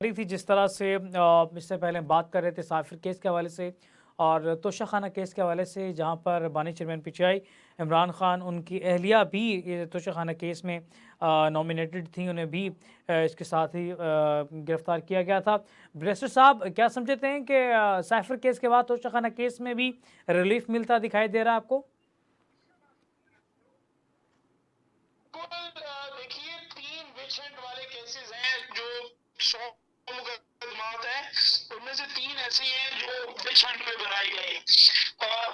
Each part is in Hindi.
रही थी जिस तरह से इससे पहले हम बात कर रहे थे साफिर केस के हवाले से और तोशाखाना केस के हवाले से, जहां पर बानी चेयरमैन पीटीआई इमरान खान, उनकी अहलिया भी ये तोशाखाना केस में नॉमिनेटेड थी, उन्हें भी इसके साथ ही गिरफ्तार किया गया था। ब्रेस्टर साहब, क्या समझते हैं कि साफिर केस के बाद तोशाखाना केस में भी रिलीफ मिलता दिखाई दे रहा है आपको? देखिए, 3 विच हंट वाले केसेस हैं जो 100 मुकदमात हैं, उनमें से 3 ऐसे हैं जो विच हंट में बनाए गए हैं।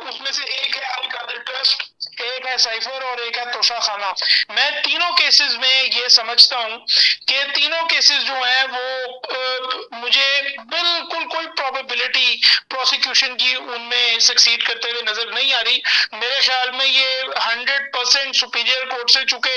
उसमें से एक है अल कादिर ट्रस्ट, एक है साइफर और एक है तोशाखाना। मैं तीनों केसेस में ये समझता हूँ कि तीनों केसेस जो हैं वो मुझे बिल्कुल कोई प्रोबेबिलिटी प्रोसिक्यूशन की उनमें सक्सीड करते हुए नजर नहीं आ रही। मेरे ख्याल में ये 100% सुपीरियर कोर्ट से, चूंकि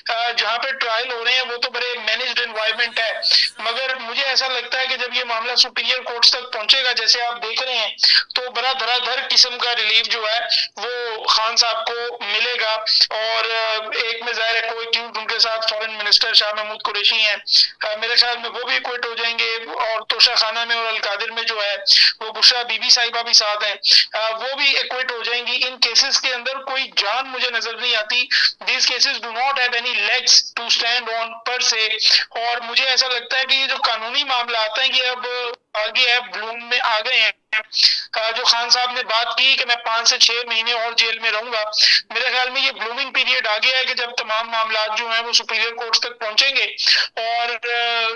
जहाँ पे ट्रायल हो रहे हैं वो तो बड़े मैनेज्ड एनवायरनमेंट है, मगर मुझे ऐसा लगता है कि जब ये मामला सुपीरियर कोर्ट्स तक पहुंचेगा, जैसे आप देख रहे हैं, तो बड़ा धड़ाधड़ किस्म का रिलीफ जो है वो खान साहब को मिलेगा। और एक में जाहिर है कोई क्योंकि उनके साथ फॉरेन मिनिस्टर शाह महमूद कुरैशी हैं, मेरे ख्याल में वो भी क्विट हो जाएंगे। और तोशाखाना में और अलकादिर में जो है वो बुशरा बीबी साहिबा भी साथ हैं, वो भी एक्विट हो जाएंगी। इन केसेस के अंदर कोई जान मुझे नजर नहीं आती। These cases do not have any legs to stand on पर से। और मुझे ऐसा लगता है कि ये जो कानूनी मामला आता है, ये अब आगे है, ब्लूम में आ गए हैं। जो खान साहब ने बात की कि मैं 5 से 6 महीने और जेल में रहूंगा, मेरे ख्याल में ये ब्लूमिंग पीरियड आ गया है कि जब तमाम मामला जो है वो सुपीरियर कोर्ट्स तक पहुंचेंगे और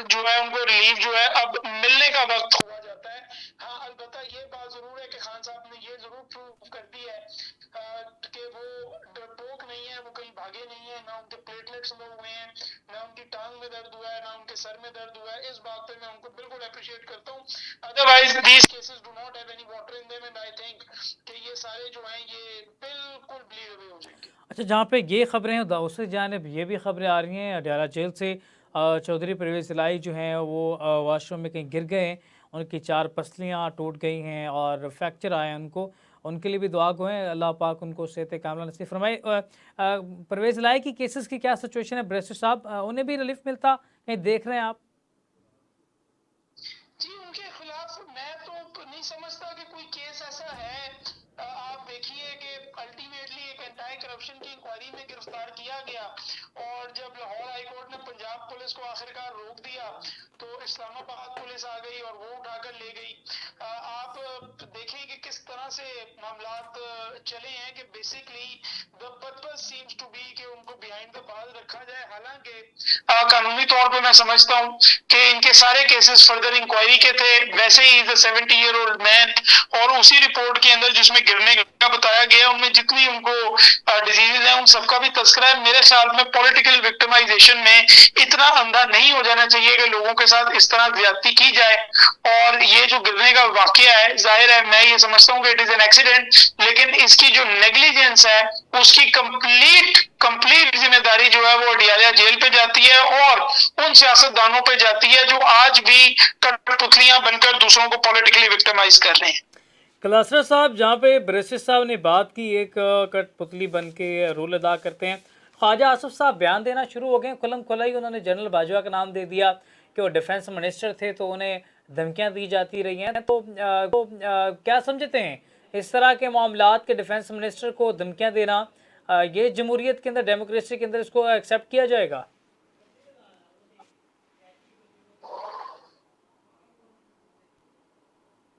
जो है उनको रिलीफ जो है अब मिलने का वक्त हुआ जाता है। हाँ, अलबत्ता ये बात जरूर है कि खान साहब ने ये जरूर प्रूव कर दी है कि वो डरपोक नहीं है, वो कहीं भागे नहीं है, ना उनके प्लेटलेट्स लो हुए हैं, ना उनकी टांग में दर्द हुआ है, ना उनके सर में दर्द हुआ है। इस बात पे मैं उनको बिल्कुल अप्रिशिएट करता हूँ। Otherwise these cases do not have any water in them, and I think कि ये सारे जो हैं ये बिल्कुल ब्लीड अवे हो जाएंगे। अच्छा, जहाँ पे ये खबरें हैं, दूसरी जानिब ये भी खबरें आ रही हैं अडयाला जेल से, चौधरी परवेज़ इलाही जो हैं वो वॉशरूम में कहीं गिर गए हैं, उनकी 4 पसलियाँ टूट गई हैं और फ्रैक्चर आए हैं उनको। उनके लिए भी दुआ गो हैं, अल्लाह पाक उनको सेहत कामिला नसीब फरमाए। परवेज़ इलाही की केसेस की क्या सिचुएशन है ब्रेस्टर साहब, उन्हें भी रिलीफ मिलता कहीं देख रहे हैं आप? जी, उनके खिलाफ मैं तो नहीं समझता कि कोई केस ऐसा है। आप देखिए कि अल्टीमेटली एक एंटी करप्शन की इंक्वायरी में गिरफ्तार किया गया, और जब लाहौर हाई कोर्ट ने पंजाब पुलिस को आखिरकार रोक दिया तो इस्लामाबाद पुलिस आ गई और वो उठाकर ले गई। आप देखें कि किस तरह से मामलात चले हैं कि basically the purpose seems to be कि उनको बिहाइंड द बार्स रखा जाए। हालांकि कानूनी तौर पे मैं समझता हूँ कि इनके सारे केसेस फर्दर इंक्वायरी के थे। वैसे ही 70-year-old मैन, और उसी रिपोर्ट के अंदर जिसमें गिरने का बताया गया उनमें जितनी उनको डिजीज है उन सबका भी तस्करा है। मेरे ख्याल में पॉलिटिकल विक्टिमाइजेशन में इतना अंधा नहीं हो जाना चाहिए कि लोगों के साथ इस तरह ज्यादती की जाए। और ये जो गिरने का वाकया है, जाहिर है मैं ये समझता हूँ कि इट इज एन एक्सीडेंट, लेकिन इसकी जो नेग्लिजेंस है उसकी कंप्लीट जिम्मेदारी जो है वो अडयाला जेल पे जाती है और उन सियासतदानों पे जाती है जो आज भी कठपुतलियां बनकर दूसरों को पॉलिटिकली विक्टिमाइज कर रहे हैं। कलासरा साहब, जहाँ पे ब्रेस्टर साहब ने बात की एक कठपुतली बन के रोल अदा करते हैं, ख्वाजा आसिफ साहब बयान देना शुरू हो गए खुलम खुला ही। उन्होंने जनरल बाजवा का नाम दे दिया कि वो डिफेंस मिनिस्टर थे तो उन्हें धमकियां दी जाती रही हैं। क्या समझते हैं इस तरह के मामलात के डिफेंस मिनिस्टर को धमकियां देना, ये जमहूरियत के अंदर, डेमोक्रेसी के अंदर इसको एक्सेप्ट किया जाएगा?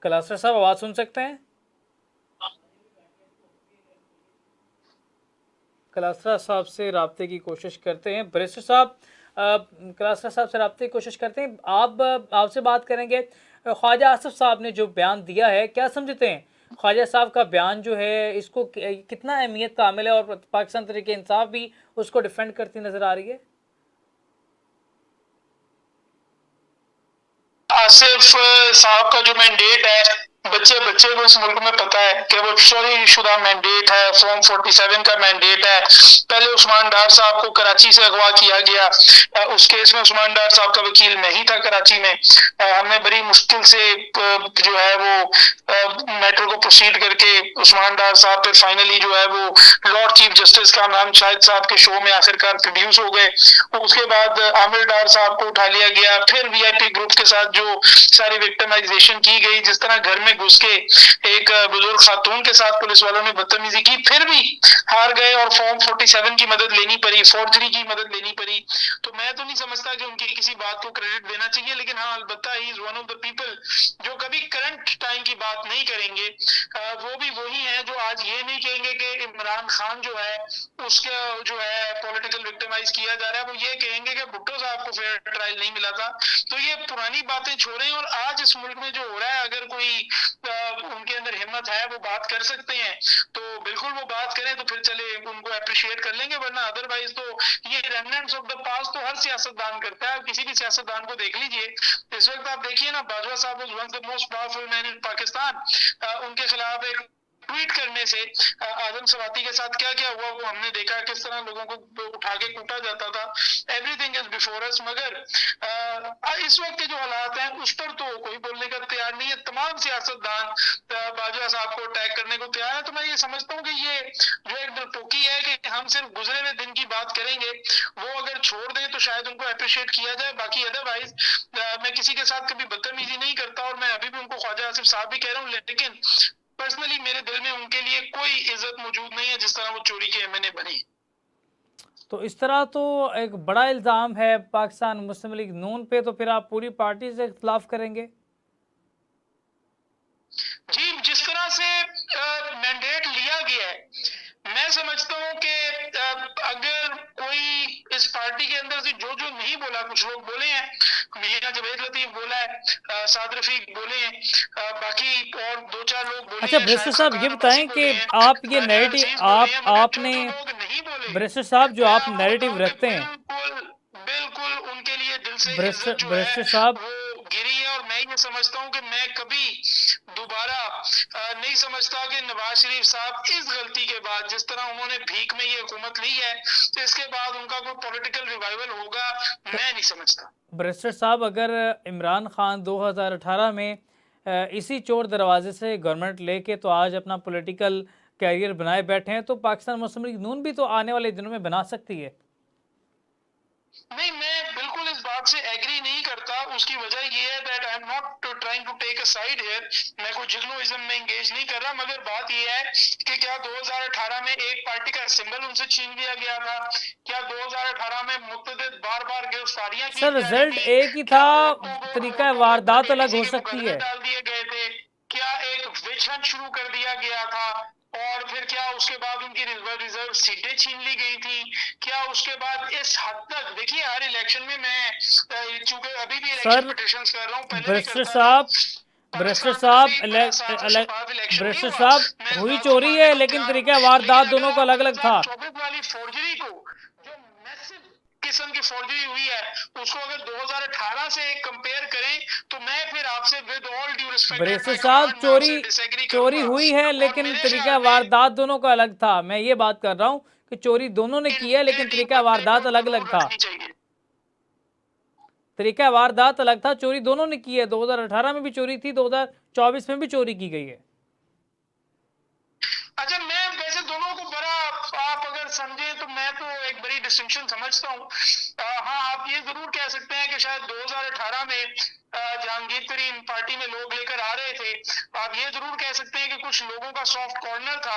कलासरा साहब, आवाज़ सुन सकते हैं? कलासरा साहब से रब्ते की कोशिश करते हैं। ब्रेस्टर साहब, कलासरा साहब से रब्ते की कोशिश करते हैं। आपसे बात करेंगे। ख्वाजा आसिफ साहब ने जो बयान दिया है, क्या समझते हैं ख्वाजा साहब का बयान जो है, इसको कितना अहमियत का हामिल है और पाकिस्तान तहरीक इंसाफ भी उसको डिफेंड करती नजर आ रही है? आसिफ साहब का जो मैंडेट है, बच्चे बच्चे को इस मुल्क में पता है कि वो चोरी शुदा मैंडेट है, फॉर्म 47 का मैंडेट है। पहले उस्मान डार साहब को कराची से अगवा किया गया, उस केस में उस्मान डार साहब का वकील मैं ही था कराची में। हमने बड़ी मुश्किल से जो है वो मैटर को प्रोसीड करके उस्मान डार साहब फिर फाइनली जो है वो Lord chief justice Kamran Shahid साहब के शो में आखिरकार प्रोड्यूस हो गए। उसके बाद आमिर डार साहब को उठा लिया गया, फिर वीआईपी ग्रुप के साथ जो सारी विक्टिमाइजेशन की गई, जिस तरह घर में घुस के एक बुजुर्ग खातून के साथ पुलिस वालों ने बदतमीजी की, फिर भी हार गए और फॉर्म 47 की मदद लेनी पड़ी, फोर्जरी की मदद लेनी पड़ी। तो मैं तो नहीं समझता कि उनकी किसी बात को क्रेडिट देना चाहिए, लेकिन हाँ अलबत्ता he is one of the people जो कभी करंट टाइम की बात नहीं करेंगे। वो भी वही है जो आज ये नहीं कहेंगे कि इमरान खान जो है उसका जो है पॉलिटिकल विक्टिमाइज किया जा रहा है, वो ये कहेंगे कि भुट्टो साहब को फेयर ट्रायल नहीं मिला था। तो ये पुरानी बातें छोड़ें और आज इस मुल्क में जो हो रहा है, अगर कोई उनके अंदर हिम्मत है वो बात कर सकते हैं तो बिल्कुल वो बात करें, तो फिर चले उनको अप्रिशिएट कर लेंगे, वरना अदरवाइज तो ये रेमिनेंट्स ऑफ द पास्ट तो हर सियासतदान करता है। किसी भी सियासतदान को देख लीजिए, इस वक्त आप देखिए ना, बाजवा साहब was one of the most powerful man in Pakistan, उनके खिलाफ एक ट्वीट करने से आजम सवाती के साथ क्या क्या हुआ वो हमने देखा, किस तरह लोगों को उठा के कूटा जाता था। एवरीथिंग इज बिफोर अस, मगर इस वक्त के जो हालात हैं उस पर तो कोई बोलने का तैयार नहीं है। तमाम सियासतदान बाजवा साहब को अटैक करने को तैयार है। तो मैं ये समझता हूँ कि ये जो एक डरपोकी है कि हम सिर्फ गुजरे हुए दिन की बात करेंगे, वो अगर छोड़ दें तो शायद उनको अप्रिशिएट किया जाए। बाकी अदरवाइज मैं किसी के साथ कभी बदतमीजी नहीं करता और मैं अभी भी उनको ख्वाजा आसिफ साहब भी कह रहा हूँ, लेकिन पर्सनली मेरे दिल में उनके लिए कोई इज्जत मौजूद नहीं है जिस तरह वो चोरी के एमएनए बने। तो इस तरह तो एक बड़ा इल्ज़ाम है पाकिस्तान मुस्लिम लीग नून पे, तो फिर आप पूरी पार्टी से इख्तिलाफ करेंगे? जी, जिस तरह से मैंडेट लिया गया है, मैं समझता हूँ कि अगर कोई इस पार्टी के अंदर से जो जो नहीं बोला, कुछ लोग बोले हैं, मियां जवेद लतीफ बोला है, साद रफीक बोले हैं, बाकी और दो चार लोग बोले अच्छा हैं, बैरिस्टर शायद साहब ये खान बताएं अब्बासी कि बोले हैं, आप ये अजीज नैरेटिव बोले हैं, मगर आपने जो जो लोग नहीं बोले, बैरिस्टर साहब जो मैं आप आपको नैरेटिव बताऊं कि रखते हैं, बिल्कुल बिल्कुल उनके लिए दिल से बैरिस्टर इज्जत जो है बैरिस्टर साहब वो गिरी है। और मैं ये समझता हूँ कि मैं कभी दोबारा नहीं समझता कि नवाज शरीफ साहब इस गलती के बाद, जिस तरह उन्होंने भीख में ये हुकूमत ली है, तो इसके बाद उनका कोई पॉलिटिकल रिवाइवल होगा, मैं नहीं समझता। बैरिस्टर साहब अगर इमरान खान 2018 में इसी चोर दरवाजे से गवर्नमेंट लेके तो आज अपना पॉलिटिकल कैरियर बनाए बैठे हैं, तो पाकिस्तान मुस्लिम लीग नून भी तो आने वाले दिनों में बना सकती है। नहीं, मैं बिल्कुल इस बात से एग्री नहीं करता। उसकी वजह ये है that I am not trying to take a side here, मैं कोई जिग्नोइज्म में एंगेज नहीं कर रहा, मगर बात ये है कि क्या 2018 में एक पार्टी का सिंबल उनसे छीन लिया गया था? क्या 2018 में मुतअद्दिद बार बार गिरफ्तारियां की सर जा रही रिजल्ट थी? एक ही क्या था, तरीका औरतों वारदात पर अलग हो किसी के सकती मुकदमे है। डाल दिए गए थे? क्या एक विच हंट शुरू कर दिया गया था? और फिर क्या उसके बाद उनकी रिजर्व सीटें छीन ली गई थी? क्या उसके बाद इस हद तक, देखिए हर इलेक्शन में मैं चूंकि अभी भी इलेक्शन सर पिटिशंस कर रहा हूँ, पहले भी बैरिस्टर करता साहब था, बैरिस्टर पाकिस्तान में साहब कभी बड़ा साफ और शफाफ इलेक्शन नहीं बैरिस्टर हुआ। साहब मैं इस हुई बात को चोरी मानने है, को लेकिन तैयार तरीका हूँ, वारदात लेकिन दोनों अगर का आप अलग अलग था। 2024 वाली फोर्जरी को, जो मैसिव किस्म की फोर्जरी हुई है, उसको अगर 2018 से कंपेयर करें तो मैं फिर आपसे with all due respect barrister साहब चोरी डिसएग्री चोरी करूंगा। हुई है, और लेकिन मेरे तरीका ख्याल में वारदात दोनों का अलग था। मैं ये बात कर रहा हूँ कि चोरी दोनों ने की है, लेकिन इंटेग्रिटी तरीका बंदे वारदात को अलग अलग जरूर था। रखनी चाहिए। तरीका वारदात अलग था, चोरी दोनों ने की है। 2018 में भी चोरी थी, 2024 में भी चोरी की गई है। अच्छा, मैं वैसे दोनों को बड़ा, आप अगर समझे तो मैं तो एक बड़ी डिस्टिंक्शन समझता हूँ। हाँ, आप ये जरूर कह सकते हैं कि शायद 2018 में जहांगीर तरीन पार्टी में लोग लेकर आ रहे थे, आप ये जरूर कह सकते हैं कि कुछ लोगों का सॉफ्ट कॉर्नर था,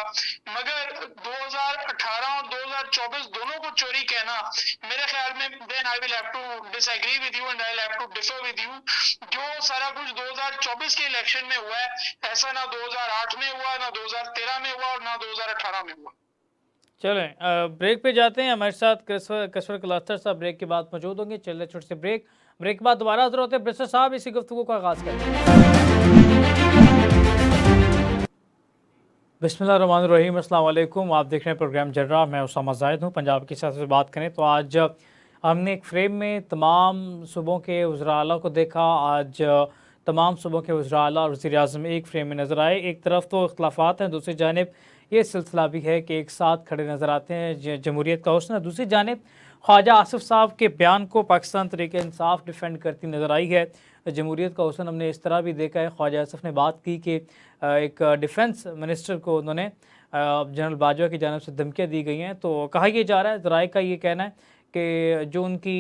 मगर 2018 और 2024 दोनों को चोरी कहना, मेरे ख्याल में then I will have to disagree with you and I will have to differ with you. जो सारा कुछ 2024 के इलेक्शन में हुआ है, ऐसा ना 2008 में हुआ, ना 2013 में हुआ और ना 2018 में हुआ। चलें ब्रेक पे जाते हैं। हमारे साथ कशवर क्लस्टर साहब ब्रेक के बाद मौजूद होंगे। चलिए छोटे से ब्रेक के बाद दोबारा हाजिर होते हैं। बैरिस्टर साहब इसी गुफ्तगू का आगाज़ करें। बिस्मिल्लाहिर्रहमानिर्रहीम, अस्सलाम वालेकुम। आप देख रहे हैं प्रोग्राम जर्रा, मैं उसामा जाहिद हूँ। पंजाब की सियासत से बात करें तो आज हमने एक फ्रेम में तमाम सूबों के वज़रा आला को देखा। आज तमाम सूबों के वज़रा आला और वज़ीर आज़म एक फ्रेम में नज़र आए। एक तरफ तो इख्तलाफात हैं, दूसरी जानिब ये सिलसिला भी है कि एक साथ खड़े नज़र आते हैं जमहूरियत का हुस्न। दूसरी जानिब ख्वाजा आसिफ साहब के बयान को पाकिस्तान तहरीक इंसाफ डिफेंड करती नज़र आई है। जमहूरियत का हुस्न हमने इस तरह भी देखा है। ख्वाजा आसिफ ने बात की कि एक डिफेंस मिनिस्टर को उन्होंने जनरल बाजवा की जानिब से धमकियाँ दी गई हैं। तो कहा यह जा रहा है, ज़राए का ये कहना है कि जो उनकी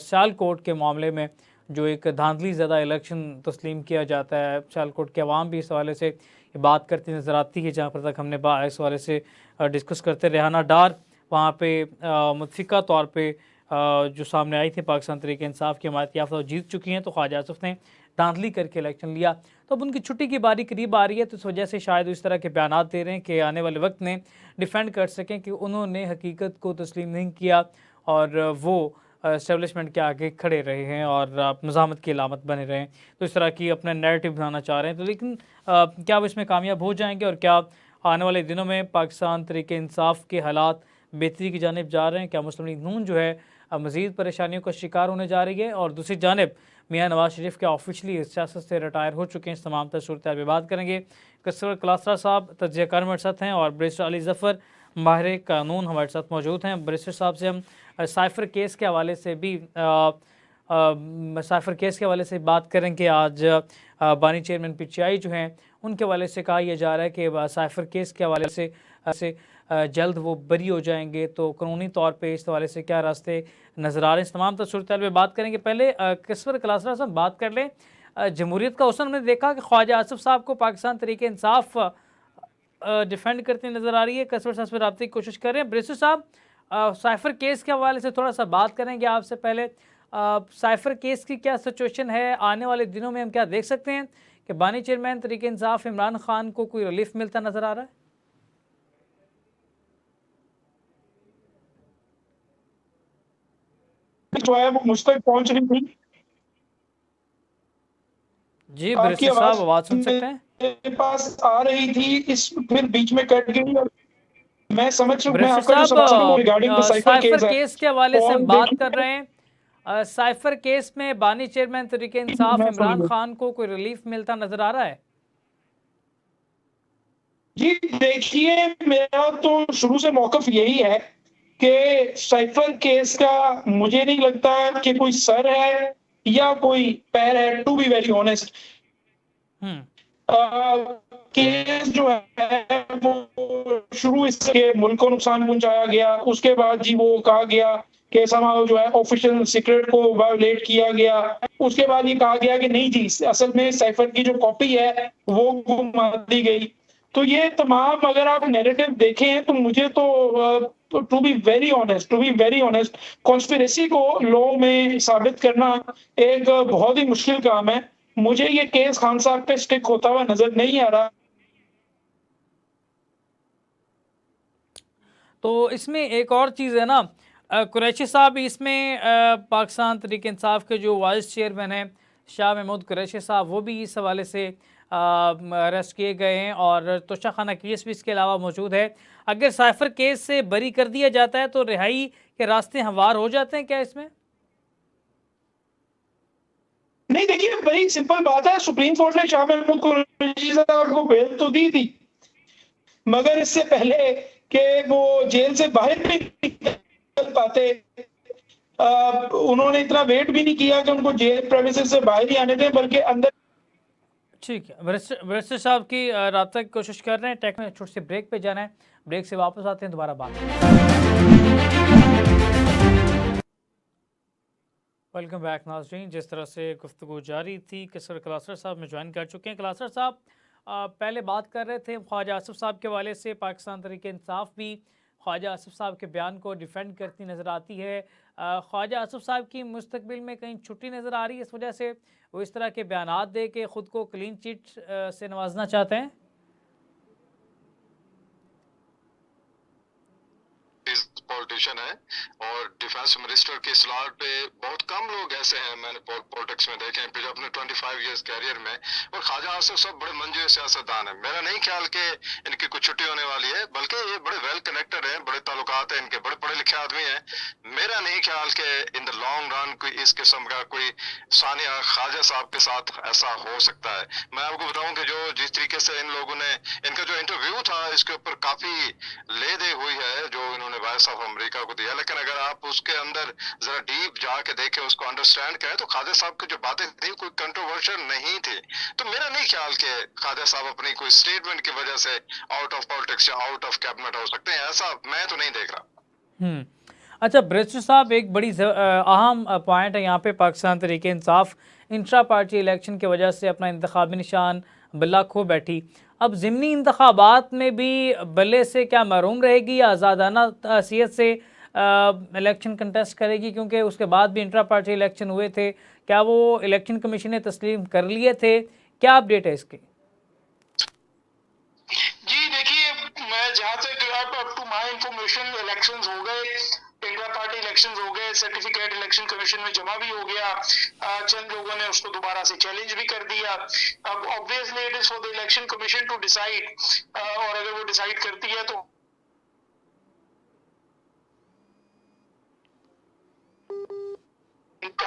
सियालकोट के मामले में जो एक धांधली ज़्यादा इलेक्शन तस्लीम किया जाता है, सियालकोट के अवाम भी इस हवाले से बात करती नज़र आती है। जहाँ पर तक हमने इस हवाले से डिस्कस करते, रेहाना डार वहाँ पे मुतफ़िका तौर पे जो सामने आई थी पाकिस्तान तहरीक इंसाफ की हमायत याफ्ता जीत चुकी हैं, तो ख्वाजा आसिफ ने धांधली करके इलेक्शन लिया। तो अब उनकी छुट्टी की बारी करीब आ रही है, तो इस वजह से शायद इस तरह के बयान दे रहे हैं कि आने वाले वक्त में डिफेंड कर सकें कि उन्होंने हकीकत को तस्लीम नहीं किया और वो एस्टेब्लिशमेंट के आगे खड़े रहे हैं और मज़ामत की अलामत बने रहे हैं। तो इस तरह की अपना नैरेटिव बनाना चाह रहे हैं। तो लेकिन क्या वो इसमें कामयाब हो जाएंगे और क्या आने वाले दिनों में पाकिस्तान तहरीक इंसाफ के हालात बेहतरी की जानिब जा रहे हैं? क्या मुस्लिम लीग नून जो है मज़ीद परेशानियों का शिकार होने जा रही है? और दूसरी जानिब मियाँ नवाज शरीफ क्या ऑफिशली सियासत से रिटायर हो चुके हैं? इस तमाम सूरत पर बात करेंगे। कसर क्लासरा साहब तज्ज़ियाकार हमारे साथ हैं और बैरिस्टर अली ज़फ़र माहिर कानून हमारे साथ मौजूद हैं। बैरिस्टर साहब से हम साइफ़र केस के हवाले से भी साइफ़र केस के हवाले से बात करेंगे। आज बानी चेयरमैन PTI जो हैं उनके हवाले से कहा यह जा रहा है कि साइफ़र केस के हवाले से जल्द वो बरी हो जाएंगे। तो कानूनी तौर पे इस हवाले से क्या रास्ते नज़र आ रहे हैं? इस तमाम सूरत पे बात करेंगे। पहले कसर क्लासरा साहब बात कर लें, जमहूरियत का हुस्न हमने देखा कि ख्वाजा आसिफ साहब को पाकिस्तान तहरीक इंसाफ डिफेंड करती नज़र आ रही है। कसर साहब से रब्ते की कोशिश कर रहे हैं। बैरिस्टर साहब साइफ़र केस के हवाले से थोड़ा सा बात करेंगे आपसे। पहले साइफ़र केस की क्या सिचुएशन है? आने वाले दिनों में हम क्या देख सकते हैं कि बानी चेयरमैन तहरीक इंसाफ इमरान खान को कोई रिलीफ मिलता नज़र आ रहा है? जो है वो मुझ तक पहुंच रही थी। जी आपकी बैरिस्टर साहब, आवाज आवाज़ सुन सकते हैं? मेरे पास आ रही थी, इस फिर बीच में कट गई और मैं समझ चुका। मैं बैरिस्टर आपका जो सवाल साहब, regarding the cipher cipher case है केस के हवाले से हम और बात कर देखिए रहे हैं। साइफ़र केस में बानी चेयरमैन तहरीक इंसाफ मैं इमरान समझ खान को कोई रिलीफ मिलता नज़र आ रहा है? जी देखिए, मेरा तो शुरू से मौक़िफ़ यही है कि साइफर केस का मुझे नहीं लगता कि कोई सर है या कोई पैर है, to be very honest. Case जो है वो शुरू इसके मुल्क को नुकसान पहुंचाया गया, उसके बाद जी वो कहा गया कि समारोह जो है ऑफिशियल सीक्रेट को वायोलेट किया गया। उसके बाद ये कहा गया कि नहीं जी, असल में साइफर की जो कॉपी है वो गुम दी गई। तो ये तमाम अगर आप नैरेटिव देखें तो मुझे तो to be very honest conspiracy को लॉ में साबित करना एक बहुत ही मुश्किल काम है। मुझे ये केस खान साहब पे स्टिक होता हुआ नजर नहीं आ रहा। तो इसमें एक और चीज़ है ना, कुरैशी साहब इसमें पाकिस्तान तहरीक इंसाफ के जो वाइस चेयरमैन हैं शाह महमूद कुरैशी साहब, वो भी इस हवाले से अरेस्ट किए गए हैं और तोशाखाना केस भी इसके अलावा मौजूद है। अगर साइफर केस से बरी कर दिया जाता है तो रिहाई के रास्ते हमवार हो जाते हैं क्या इसमें? नहीं देखिए, बड़ी सिंपल बात है। सुप्रीम कोर्ट ने शाह महमूद कुरैशी साहब को बेल तो दी थी, मगर इससे पहले कि वो जेल से बाहर भी निकल पाते, उन्होंने इतना वेट भी नहीं किया कि उनको जेल प्रेमिसेस से बाहर ही आने दें, बल्कि अंदर। ठीक है, बैरिस्टर साहब की रब्ता की कोशिश कर रहे हैं। टेक में छोटे से ब्रेक पे जाना है, ब्रेक से वापस आते हैं, दोबारा बात। वेलकम बैक नाज़रीन। जिस तरह से गुफ्तगू जारी थी, कसर क्लासर साहब में ज्वाइन कर चुके हैं। क्लासर साहब पहले बात कर रहे थे ख्वाजा आसिफ साहब के हवाले से। पाकिस्तान तहरीक इंसाफ भी ख्वाजा आसिफ साहब के बयान को डिफेंड करती नज़र आती है। ख्वाजा आसिफ साहब की मुस्तकबिल में कहीं छुट्टी नज़र आ रही है, इस वजह से वो इस तरह के बयान दे के ख़ुद को क्लीन चिट से नवाजना चाहते हैं? पॉलिटिशियन है और डिफेंस मिनिस्टर के स्लॉट पे बहुत कम लोग ऐसे हैं मैंने पॉलिटिक्स में देखे हैं अपने 25 इयर्स कैरियर में। और ख्वाजा आसिफ सब बड़े मंजे सियासतदान है। मेरा नहीं ख्याल कि इनकी कुछ छुट्टी होने वाली है, बल्कि ये बड़े वेल कनेक्टेड हैं, बड़े ताल्लुकात हैं इनके, बड़े पढ़े लिखे आदमी हैं। मेरा नहीं ख्याल कि इन द लॉन्ग रन कोई इस किस्म का कोई सानिया ख्वाजा साहब के साथ ऐसा हो सकता है। मैं आपको बताऊं कि जो जिस तरीके से इन लोगों ने इनका जो इंटरव्यू था इसके ऊपर काफी ले दे हुई है, जो इन्होंने वॉइस ऑफ ऑफ अमेरिका को दिया, लेकिन अगर आप उसके अंदर जरा डीप जाके देखें, उसको अंडरस्टैंड करें, तो ख्वाजा साहब की जो बातें थी कोई कंट्रोवर्शियल नहीं थी। तो मेरा नहीं ख्याल कि ख्वाजा साहब अपनी कोई स्टेटमेंट की वजह से आउट ऑफ पॉलिटिक्स या आउट ऑफ कैबिनेट हो सकते हैं, ऐसा मैं तो नहीं देख रहा। अच्छा बैरिस्टर साहब, एक बड़ी अहम पॉइंट है यहाँ पे, Pakistan Tehreek Insaf intra party election की वजह से अपना इंतखाबी निशान बल्ला खो बैठी। अब ज़िमनी इंतखाबात में भी बल्ले से क्या महरूम रहेगी या आज़ादाना हैसियत से इलेक्शन कंटेस्ट करेगी? क्योंकि उसके बाद भी इंट्रा पार्टी इलेक्शन हुए थे, क्या वो इलेक्शन कमीशन ने तस्लीम कर लिए थे? क्या अपडेट है इसकी? जी देखिए, मैं जहाँ तक up to my information elections हो गए, इंट्रा पार्टी इलेक्शंस हो गए, सर्टिफिकेट इलेक्शन कमीशन में जमा भी हो गया, चंद लोगों ने उसको दोबारा से चैलेंज भी कर दिया। अब obviously it is for the election commission to decide, और अगर वो डिसाइड करती है तो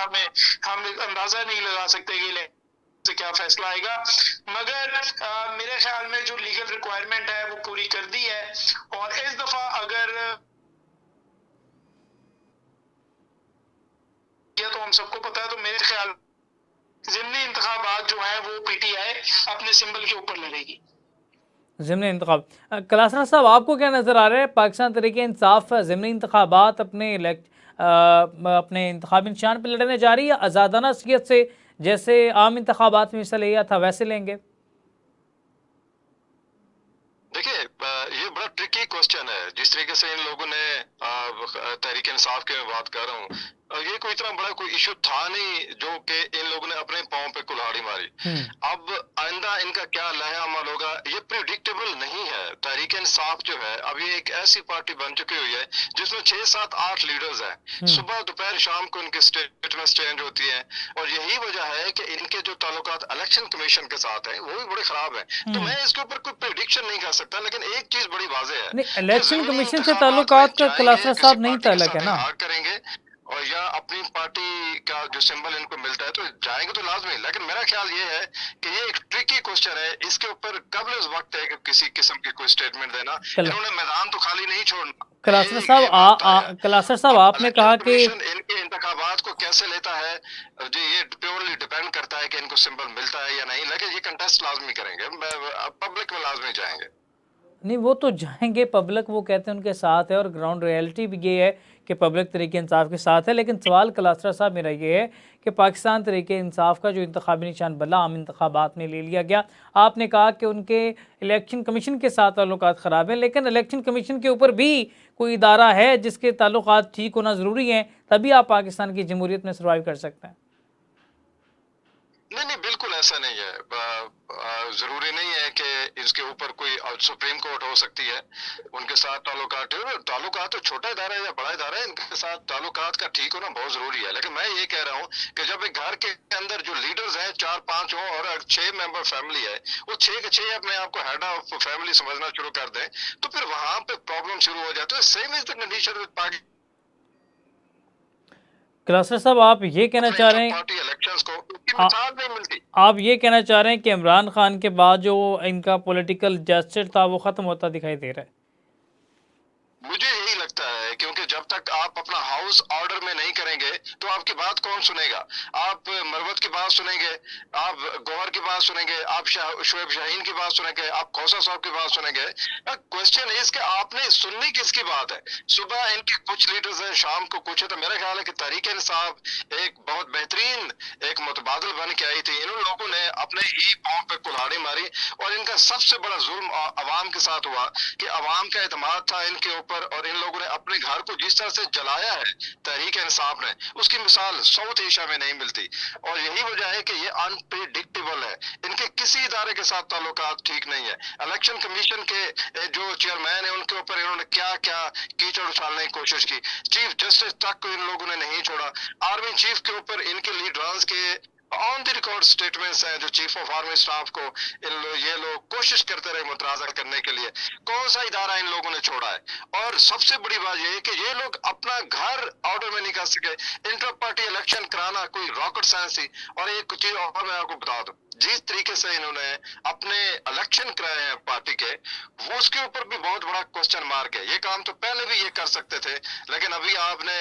में हम अंदाजा नहीं लगा सकते कि से क्या फैसला आएगा, मगर मेरे ख्याल में जो लीगल रिक्वायरमेंट है वो पूरी कर दी है। और इस दफा अगर ये तो हम सबको पता है, तो मेरे ख्याल ज़िमनी इंतखाबात जो है वो पीटीआई अपने सिंबल के ऊपर लड़ेगी। ज़िमनी इंतखाब, कलासरा साहब आपको क्या नज़र आ रहा है? पाकिस्तान तहरीक इंसाफ ज़िमनी इंतखाबात अपने इंतखाबी निशान पर लड़ने जा रही है, आज़ादाना हैसियत से जैसे आम इंतखाबात में हिस्सा लिया था वैसे लेंगे? देखिए, ये बड़ा ट्रिकी क्वेश्चन है। जिस तरीके से इन लोगों ने तहरीक इंसाफ की मैं बात कर रहा हूँ, ये कोई इतना बड़ा कोई इशू था नहीं जो कि इन लोगों ने अपने पांव पे कुल्हाड़ी मारी। अब आइंदा इनका क्या लहर अमल होगा ये प्रिडिक्टेबल नहीं है। तहरीक इंसाफ जो है अब ये एक ऐसी पार्टी बन चुकी हुई है जिसमें 6, 7, 8 लीडर्स हैं। सुबह दोपहर शाम को इनके स्टेटमेंट्स चेंज होती है, और यही वजह है कि इनके जो ताल्लुकात इलेक्शन कमीशन के साथ हैं वो भी बड़े खराब हैं। तो मैं इसके ऊपर कोई प्रिडिक्शन नहीं कर सकता, लेकिन एक चीज बड़ी वाज़ेह है, नहीं, इलेक्शन कमीशन से ताल्लुकात का कलासरा साहब नहीं ताल्लुक है ना? करेंगे और या अपनी पार्टी का जो सिंबल इनको मिलता है तो जाएंगे तो लाजमी। लेकिन मेरा ख्याल ये है कि ये एक ट्रिकी क्वेश्चन है, इसके ऊपर कब इस वक्त है कि किसी किस्म की कोई स्टेटमेंट देना। इन्होंने मैदान तो खाली नहीं छोड़ना। कलासरा साहब, कलासरा साहब आपने कहा कि इनके इंतखाबात को कैसे लेता है जी, ये प्योरली डिपेंड करता है कि इनको सिंबल मिलता है या नहीं, लेकिन ये कंटेस्ट लाजमी करेंगे, पब्लिक में लाजमी जाएंगे। नहीं, वो तो जाएंगे, पब्लिक वो कहते हैं उनके साथ है, और ग्राउंड रियलिटी भी ये है कि पब्लिक तहरीक इंसाफ के साथ है। लेकिन सवाल कलासरा साहब मेरा ये है कि पाकिस्तान तहरीक इंसाफ का जो इंतखाबी निशान बल्ला आम इंतखाबात में ले लिया गया, आपने कहा कि उनके इलेक्शन कमीशन के साथ ताल्लुकात ख़राब हैं, लेकिन इलेक्शन कमीशन के ऊपर भी कोई इदारा है जिसके ताल्लुकात ठीक होना ज़रूरी हैं, तभी आप पाकिस्तान की जमहूरियत में सर्वाइव कर सकते हैं। नहीं, बिल्कुल ऐसा नहीं है। जरूरी नहीं है कि इसके ऊपर कोई सुप्रीम कोर्ट हो सकती है, उनके साथ ताल्लुकात तो छोटा इदारा है या बड़ा इदारा है, इनके साथ ताल्लुकात का ठीक होना बहुत जरूरी है। लेकिन मैं ये कह रहा हूँ कि जब एक घर के अंदर जो लीडर्स हैं 4, 5 हो और 6 मेंबर फैमिली है, वो 6 के 6 अपने आप को हेड ऑफ फैमिली समझना शुरू कर दें, तो फिर वहां पे प्रॉब्लम शुरू हो जाती है। Same is the condition with party. कलासर साहब आप ये कहना चाह रहे हैं, आप ये कहना चाह रहे हैं कि इमरान खान के बाद जो इनका पॉलिटिकल जेस्चर था वो ख़त्म होता दिखाई दे रहा है? मुझे यही लगता है, क्योंकि जब तक आप अपना हाउस ऑर्डर में नहीं करेंगे तो आपकी बात कौन सुनेगा? आप मरवत की बात सुनेंगे, आप गौहर की बात सुनेंगे, आप शोएब शाहीन की बात सुनेंगे, आप खौसा साहब की बात सुनेंगे। क्वेश्चन इज कि आपने सुननी किसकी बात है? सुबह इनके कुछ लीडर्स हैं, शाम को कुछ है। तो मेरा ख्याल है कि तहरीक इंसाफ एक बहुत बेहतरीन एक मुतबादल बन के आई थी। इन लोगों ने अपने ही पांव पे कुल्हाड़ी मारी, और इनका सबसे बड़ा जुल्म अवाम के साथ हुआ कि अवाम का एतमाद था इनके ऊपर, और इन लोगों ने अपने घर को जिस तरह से जलाया है तहरीक इंसाफ ने, उसकी मिसाल साउथ एशिया में नहीं मिलती। और यही वजह है कि ये अनप्रिडिक्टेबल है, इनके किसी इदारे के साथ ताल्लुकात ठीक नहीं है। इलेक्शन कमीशन के जो चेयरमैन है उनके ऊपर इन्होंने क्या क्या कीचड़ उछालने की कोशिश की, चीफ जस्टिस तक को इन लोगों ने नहीं छोड़ा। आर्मी चीफ के ऊपर इनके लीडर्स के ऑन द रिकॉर्ड स्टेटमेंट्स हैं, जो चीफ ऑफ आर्मी स्टाफ को ये लोग कोशिश करते रहे मुतराजा करने के लिए। कौन सा इदारा इन लोगों ने छोड़ा है? और सबसे बड़ी बात यह है कि ये लोग अपना घर ऑर्डर में नहीं कर सके। इंटर पार्टी इलेक्शन कराना कोई रॉकेट साइंस थी। और एक चीज और मैं आपको बता दूं, जिस तरीके से इन्होंने अपने इलेक्शन कराए हैं पार्टी के, वो उसके ऊपर भी बहुत बड़ा क्वेश्चन मार्क है। ये काम तो पहले भी ये कर सकते थे, लेकिन अभी आपने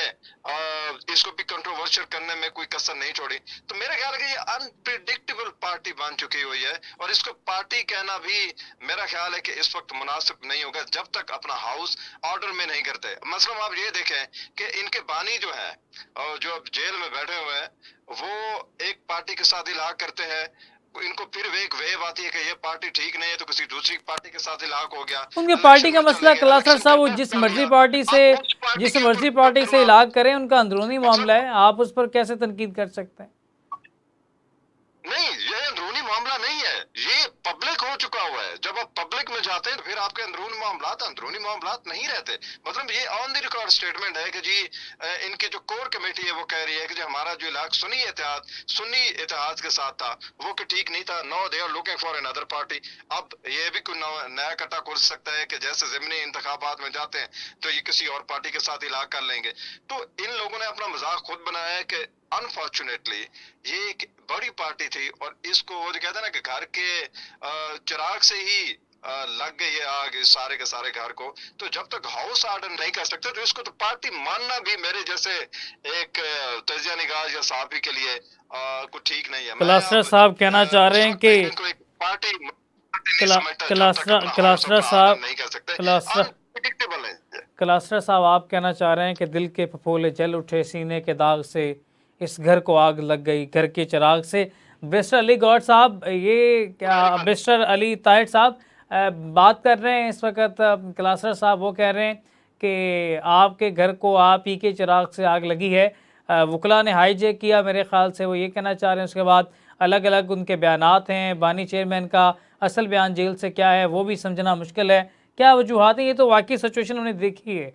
इसको भी कंट्रोवर्शियल करने में कोई कसर नहीं छोड़ी। तो मेरा ख्याल है कि ये अनप्रिडिक्टेबल पार्टी बन चुकी हुई है, और इसको पार्टी कहना भी मेरा ख्याल है कि इस वक्त मुनासिब नहीं होगा जब तक अपना हाउस ऑर्डर में नहीं करते। मसलन आप ये देखें कि इनके बानी जो है और जो अब जेल में बैठे हुए हैं, वो एक पार्टी के साथ इलाहा करते हैं, इनको फिर एक वेव आती है कि ये पार्टी ठीक नहीं है तो किसी दूसरी पार्टी के साथ इलाहा हो गया, उनके पार्टी इलेक्शन का में मसला चले गए, कलासर इलेक्शन साहब, वो करके जिस कर मर्जी लिया। पार्टी से अब उस पार्टी जिस के मर्जी ऊपर पार्टी से फिर इलाज करें, उनका अंदरूनी अच्छा, मामला है, आप उस पर कैसे तनकीद कर सकते हैं? नहीं, ये अंदरूनी मामला नहीं है, ये पब्लिक हो चुका हुआ है। जब आप पब्लिक में जाते हैं तो फिर आपके अंदरूनी मामलात नहीं रहते। मतलब ये ऑन द रिकॉर्ड स्टेटमेंट है कि जी इनकी जो कोर कमेटी है वो कह रही है कि जो हमारा जो इलाका सुन्नी इतिहाद के साथ था वो कि ठीक नहीं था। No, they are looking for another party. अब ये भी कोई नया कट्टा खुल सकता है कि जैसे ज़िमनी इंतखाबात में जाते हैं तो ये किसी और पार्टी के साथ इलाहा कर लेंगे। तो इन लोगों ने अपना मजाक खुद बनाया है कि अनफॉर्चुनेटली ये एक बड़ी पार्टी थी, और इसको वो जो कहते हैं ना कि घर के चिराग से ही लग गई है आग इस सारे के सारे घर को। तो जब तक हाउस ऑर्डर नहीं कर सकते तो इसको तो पार्टी मानना भी मेरे जैसे एक तजिया निगाह या साहबी के लिए कुछ ठीक नहीं है। कलासरा साहब कहना चाह रहे हैं कि पार्टी नहीं कला समझता जब तक अपना हाउस कलासरा ऑर्डर साहब नहीं कर सकते। कलासरा अनप्रेडिक्टेबल है। कलासरा साहब आप कहना चाह रहे हैं कि दिल के फफोले जल उठे सीने के दाग से, इस घर को आग लग गई घर के चिराग से। बैरिस्टर अली गौहर साहब, ये क्या बैरिस्टर अली ताहिर साहब बात कर रहे हैं इस वक्त? कलासरा साहब वो कह रहे हैं कि आपके घर को आप ही के चिराग से आग लगी है, वकला ने हाईजैक किया, मेरे ख्याल से वो ये कहना चाह रहे हैं। उसके बाद अलग अलग उनके बयानात हैं, बानी चेयरमैन का असल बयान जेल से क्या है वो भी समझना मुश्किल है। क्या वजूहात हैं? ये तो वाकई सिचुएशन उन्हें देखी है।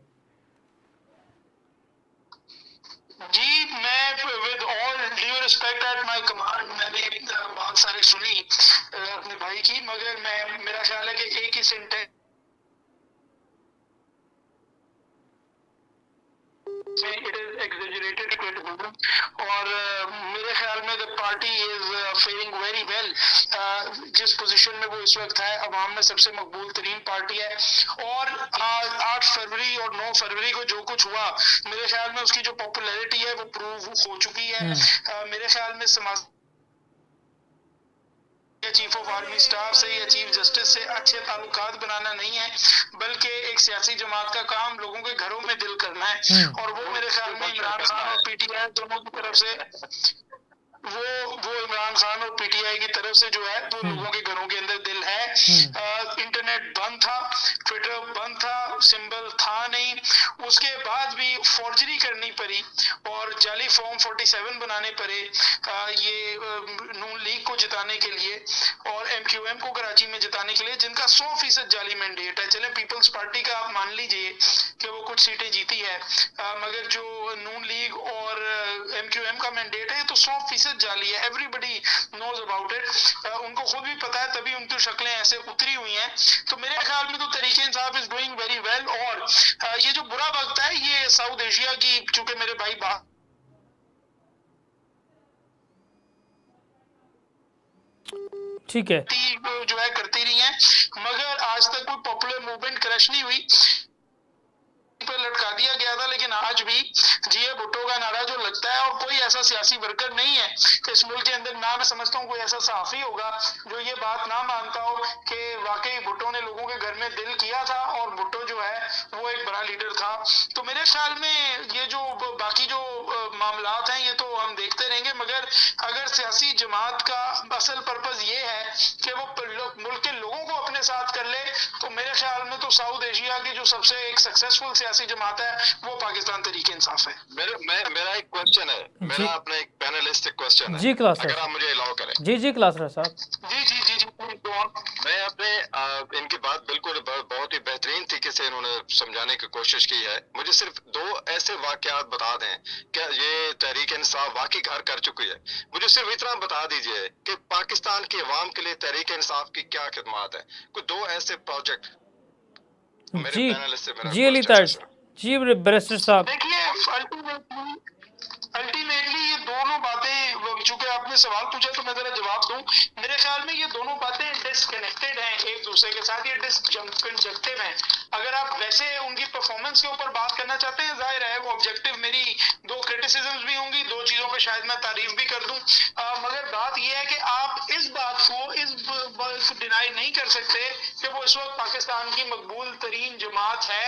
जी, मैं with all due respect at my command मैंने बहुत सारी सुनी अपने भाई की, मगर मेरा ख्याल है कि एक ही सेंटेंस इट इज एग्जेजरेटेड और मेरे ख्याल में the party is faring very well. जिस पोजीशन में वो इस वक्त है, अवाम में सबसे मकबूल तरीन पार्टी है, और 8 फरवरी और 9 फरवरी को जो कुछ हुआ, मेरे ख्याल में उसकी जो पॉपुलैरिटी है वो प्रूव हो चुकी है। मेरे ख्याल में समाज चीफ ऑफ आर्मी स्टाफ से या चीफ जस्टिस से अच्छे ताल्लुकात बनाना नहीं है, बल्कि एक सियासी जमात का काम लोगों के घरों में दिल करना है। और वो मेरे ख्याल में इमरान खान और पीटीआई दोनों की तरफ से वो इमरान खान और पीटीआई की तरफ से जो है वो लोगों के घरों के अंदर दिल है। इंटरनेट बंद था, ट्विटर बंद था, सिंबल था नहीं, उसके बाद भी फॉर्जरी करनी पड़ी और जाली फॉर्म 47 बनाने पड़े ये नून लीग को जिताने के लिए और एमक्यूएम को कराची में जिताने के लिए, जिनका 100% जाली मैंडेट है। चले पीपल्स पार्टी का आप मान लीजिए कि वो कुछ सीटें जीती है, मगर जो नून लीग और एमक्यूएम का मैंडेट है तो 100% जाली है। एवरीबडी नोज अबाउट इट, उनको खुद भी पता है, तभी उनकी शक्लें ऐसे उतरी हुई हैं। तो मेरे ख्याल में तो तरीके इंसाफ इज डूइंग वेरी वेल। और ये जो बुरा वक्त है ये साउथ एशिया की, चूंकि मेरे भाई बात ठीक है, जो है करती रही है, मगर आज तक कोई पॉपुलर मूवमेंट क्रश नहीं हुई, पे लटका दिया गया था। लेकिन आज भी जीए भुट्टो का नारा जो लगता है, और कोई ऐसा सियासी वर्कर नहीं है इस मुल्क के अंदर, ना मैं समझता हूँ कोई ऐसा सहाफी होगा जो ये बात ना मानता हो कि वाकई भुट्टो ने लोगों के घर में दिल किया था और भुट्टो जो है वो एक बड़ा लीडर था। तो मेरे ख्याल में ये जो बाकी जो मामलात हैं ये तो हम देखते रहेंगे, मगर अगर सियासी जमात का असल पर्पज ये है कि वो मुल्क के लोगों को अपने साथ कर ले, तो मेरे ख्याल में तो साउथ एशिया की जो सबसे एक सक्सेसफुल सियासी जमात है वो पाकिस्तान तहरीक इंसाफ है। मेरा एक क्वेश्चन है, मेरा अपना एक पैनलिस्टिक क्वेश्चन है, जी कलासरा, अगर आप मुझे अलाउ करें। जी कलासरा साहब। जी मैं अपने इनकी बात बिल्कुल बहुत ही बेहतरीन तरीके से इन्होंने समझाने की कोशिश की है। मुझे सिर्फ 2 ऐसे वाकयात बता दें कि ये तहरीक इंसाफ वाकई घर कर चुकी है। मुझे सिर्फ इतना बता दीजिए कि पाकिस्तान की अवाम के लिए तहरीक इंसाफ की क्या खिदमत है। कुछ 2 ऐसे प्रोजेक्ट जी अली ताहिर, जी बैरिस्टर साहब। देखिए, अल्टीमेटली ये दोनों बातें, चूंकि आपने सवाल पूछा तो मैं जरा जवाब दूं, मेरे ख्याल में ये दोनों बातें डिसकनेक्टेड हैं एक दूसरे के साथ, ये डिसकंजक्टिव हैं। अगर आप वैसे उनकी परफॉर्मेंस के ऊपर बात करना चाहते हैं, जाहिर है वो ऑब्जेक्टिव, मेरी दो क्रिटिसिज्म्स भी होंगी, दो चीजों पे शायद मैं तारीफ भी कर दूं, मगर बात यह है कि आप इस बात को डिनाई नहीं कर सकते कि वो इस वक्त पाकिस्तान की मकबूल तरीन जमात है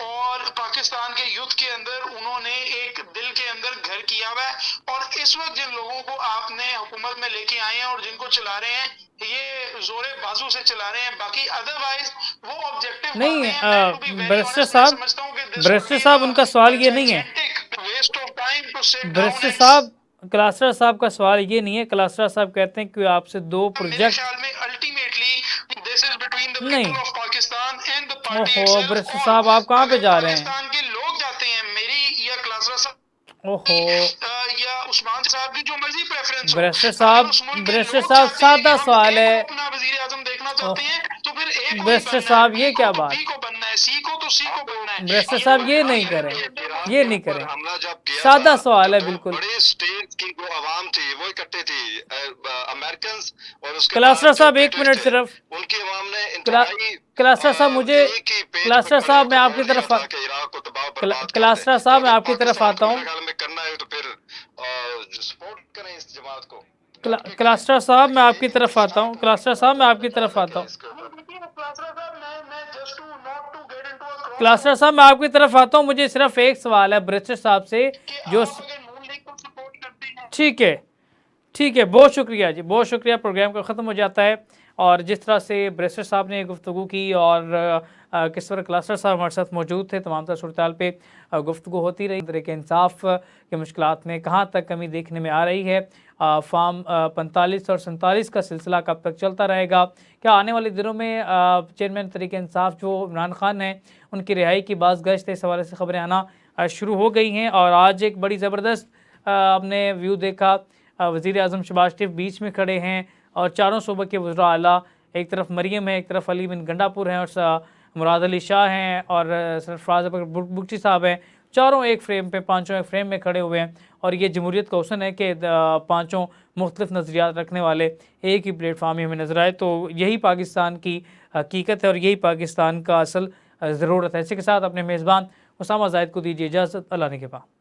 और पाकिस्तान के युद्ध के अंदर उन्होंने एक दिल के अंदर घर किया हुआ है, और इस वक्त जिन लोगों को आपने हुकूमत में लेके आए हैं और जिनको चला रहे हैं, ये जोरे बाजू से चला रहे हैं। बाकी अदरवाइज वो ऑब्जेक्टिव नहीं बैरिस्टर साहब उनका सवाल ये नहीं है, waste of time to sit barrister down. साहब क्लास्टर साहब का सवाल ये नहीं है। क्लास्टर साहब कहते हैं कि आपसे दो मेरे प्रोजेक्ट ख्याल में ultimately this is between the नहीं। People of Pakistan and the party ओहो बैरिस्टर साहब आप कहाँ पे जा रहे हैं? पाकिस्तान के लोग जाते हैं, मेरी या क्लासरा साहब ओहो या उस्मान साहब की जो मर्जी प्रेफरेंस हो, बैरिस्टर अगर साहब उस मुल्क के बैरिस्टर लोग साहब चाहते हैं कि सादा हम सवाल ए है। को अपना वजीर आजम देखना चाहते हैं तो फिर ए को ही बैरिस्टर बनना साहब है, ये बी क्या को तो बात? बी को बनना है, सी को तो सी को बनना है। बैरिस्टर साहब ये नहीं करें, ये नहीं करें। हमला जब किया सादा था, सवाल है तो बिल्कुल। बड़े स्टेट की जो आवाम थी वो इकट्ठे थी, अमेरिकन और उसके क्लास्टर बाद जो साहब एक ब्रिटिश मिनट थे, सिर्फ। उनकी आवाम ने इंतहाई क्लास्टर साहब मुझे एक ही पेज पे क्लास्टर खड़े साहब मैं होकर आपकी बोल तरफ दिया था कि इराक को तबाह बर्बाद कर दें। क्लास्टर साहब मैं अगर आपकी तरफ पाकिस्तान आता को हूँ। मेरे ख्याल में करना है तो फिर सपोर्ट करें इस जमात को। क्लास्टर साहब मैं आपकी तरफ आता हूँ। क्लास्टर साहब मैं आपकी तरफ आता हूँ। क्लास्टर साहब मैं आपकी तरफ आता हूँ। मुझे सिर्फ एक सवाल है बैरिस्टर साहब से जो ठीक है बहुत शुक्रिया जी, बहुत शुक्रिया। प्रोग्राम का ख़त्म हो जाता है और जिस तरह से बैरिस्टर साहब ने गुफ्तगू की और किस तरह क्लास्टर साहब हमारे साथ मौजूद थे, तमाम तरह सूरत पे गुफ्तगू होती रही। तरह के इंसाफ के मुश्किलात में कहाँ तक कमी देखने में आ रही है, फार्म 45 और 47 का सिलसिला कब तक चलता रहेगा, क्या आने वाले दिनों में चेयरमैन तरीके इंसाफ जो इमरान खान हैं उनकी रिहाई की बाज़गश्त, इस हवाले से ख़बरें आना शुरू हो गई हैं। और आज एक बड़ी ज़बरदस्त आपने व्यू देखा, वज़ीर आज़म शहबाज शरीफ बीच में खड़े हैं और चारों सूबे के वज़रा आला, एक तरफ मरीम है, एक तरफ अली बिन गंडापुर हैं और मुराद अली शाह हैं और सरफराज बुगटी साहब हैं। चारों एक फ्रेम पे, पाँचों एक फ्रेम में खड़े हुए हैं और ये जमहूरियत का हुस्न है कि पाँचों मुख्तलिफ नज़रियात रखने वाले एक ही प्लेटफार्म में हमें नज़र आए। तो यही पाकिस्तान की हकीकत है और यही पाकिस्तान का असल ज़रूरत है। इसी के साथ अपने मेज़बान उसामा ज़ाहिद को दीजिए इजाज़त। अल्लाह ने के पास।